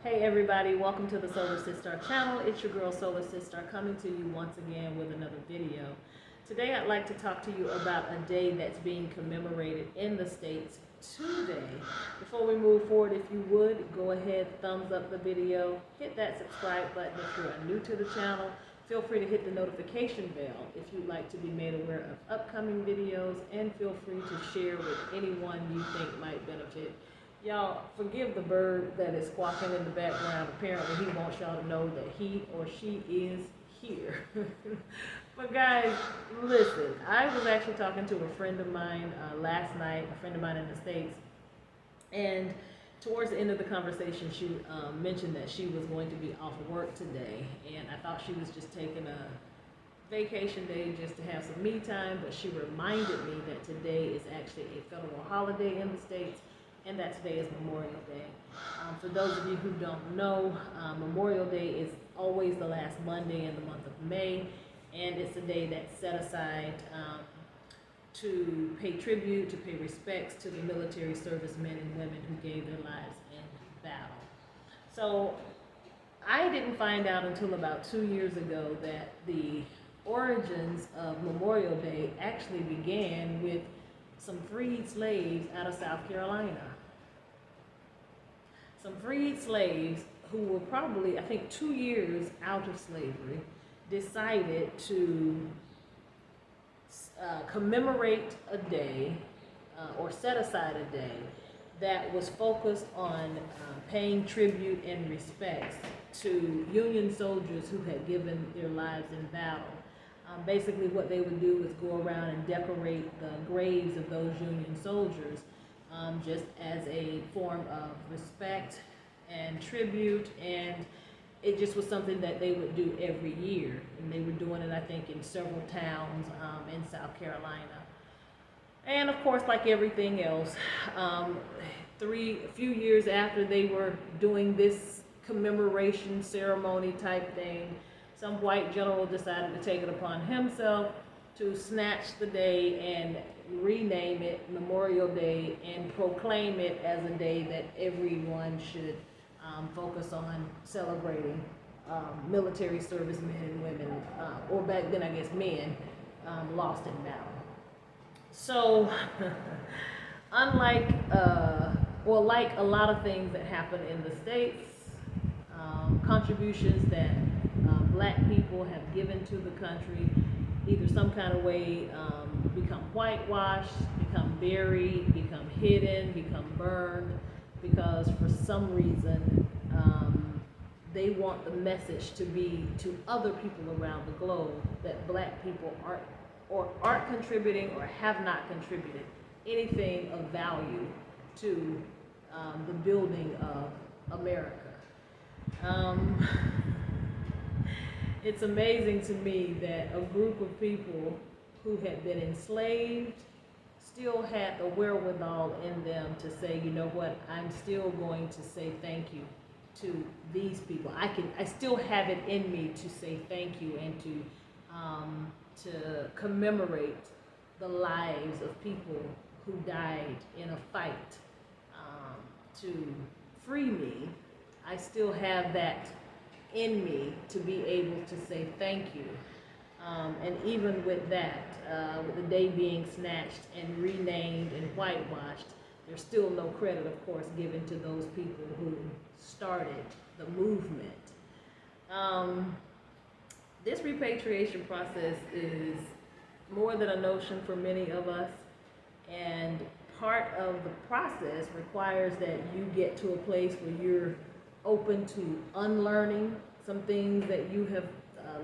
Hey everybody, welcome to the Solar Sister channel. It's your girl Solar Sister coming to you once again with another video. Today I'd like to talk to you about a day that's being commemorated in the States today. Before we move forward, if you would, go ahead, thumbs up the video, hit that subscribe button if you are new to the channel. Feel free to hit the notification bell if you'd like to be made aware of upcoming videos, and feel free to share with anyone you think might benefit. Y'all, forgive the bird that is squawking in the background. Apparently, he wants y'all to know that he or she is here. But guys, listen, I was actually talking to a friend of mine last night, a friend of mine in the States, and towards the end of the conversation, she mentioned that she was going to be off work today, and I thought she was just taking a vacation day just to have some me time, but she reminded me that today is actually a federal holiday in the States, and that today is Memorial Day. For those of you who don't know, Memorial Day is always the last Monday in the month of May, and it's a day that's set aside to pay tribute, to pay respects to the military servicemen and women who gave their lives in battle. So I didn't find out until about 2 years ago that the origins of Memorial Day actually began with some freed slaves out of South Carolina. Some freed slaves who were probably, I think, 2 years out of slavery, decided to commemorate a day or set aside a day that was focused on paying tribute and respects to Union soldiers who had given their lives in battle. Basically, what they would do is go around and decorate the graves of those Union soldiers just as a form of respect and tribute, and it just was something that they would do every year, and they were doing it, I think, in several towns in South Carolina. And of course, like everything else, a few years after they were doing this commemoration ceremony type thing, some white general decided to take it upon himself to snatch the day and rename it Memorial Day and proclaim it as a day that everyone should focus on celebrating military servicemen and women, or back then I guess men, lost in battle. So, unlike, like a lot of things that happen in the States, contributions that black people have given to the country, either some kind of way become whitewashed, become buried, become hidden, become burned, because for some reason they want the message to be to other people around the globe that black people aren't contributing or have not contributed anything of value to the building of America. It's amazing to me that a group of people who had been enslaved still had the wherewithal in them to say, you know what, I'm still going to say thank you to these people. I still have it in me to say thank you and to commemorate the lives of people who died in a fight to free me. I still have that in me to be able to say thank you. And even with that, with the day being snatched and renamed and whitewashed, there's still no credit, of course, given to those people who started the movement. This repatriation process is more than a notion for many of us, and part of the process requires that you get to a place where you're open to unlearning some things that you have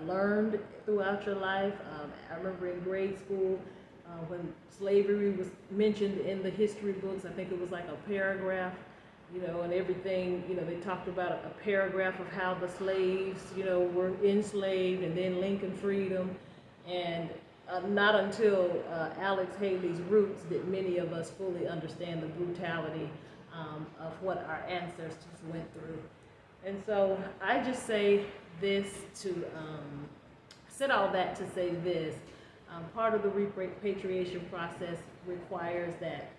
learned throughout your life. I remember in grade school when slavery was mentioned in the history books, I think it was like a paragraph, and everything, they talked about a paragraph of how the slaves, were enslaved, and then Lincoln freed them. And not until Alex Haley's Roots did many of us fully understand the brutality of what our ancestors went through. And so I just say this to, said all that to say this. Part of the repatriation process requires that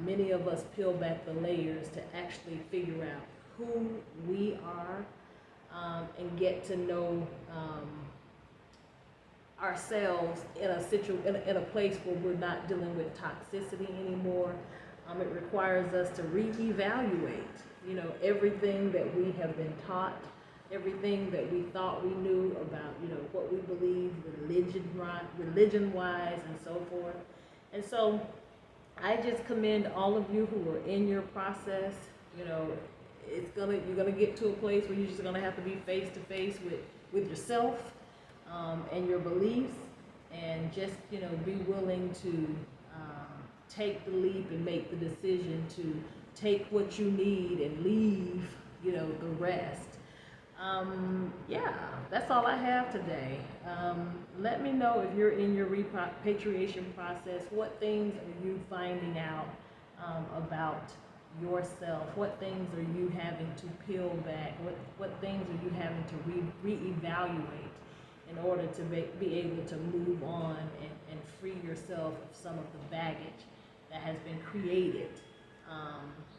many of us peel back the layers to actually figure out who we are, and get to know ourselves in a place where we're not dealing with toxicity anymore. It requires us to reevaluate, everything that we have been taught, everything that we thought we knew about, what we believe religion-wise and so forth. And so I just commend all of you who are in your process. You're gonna get to a place where you're just gonna have to be face to face with yourself, and your beliefs, and just be willing to take the leap and make the decision to take what you need and leave the rest. Yeah, that's all I have today. Let me know if you're in your repatriation process. What things are you finding out about yourself? What things are you having to peel back? What things are you having to reevaluate in order to be able to move on and free yourself of some of the baggage that has been created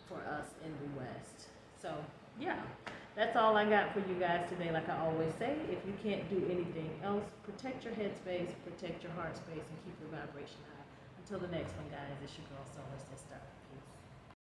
for us in the West? So, yeah. That's all I got for you guys today. Like I always say, if you can't do anything else, protect your headspace, protect your heart space, and keep your vibration high. Until the next one, guys, it's your girl, Solar Sister.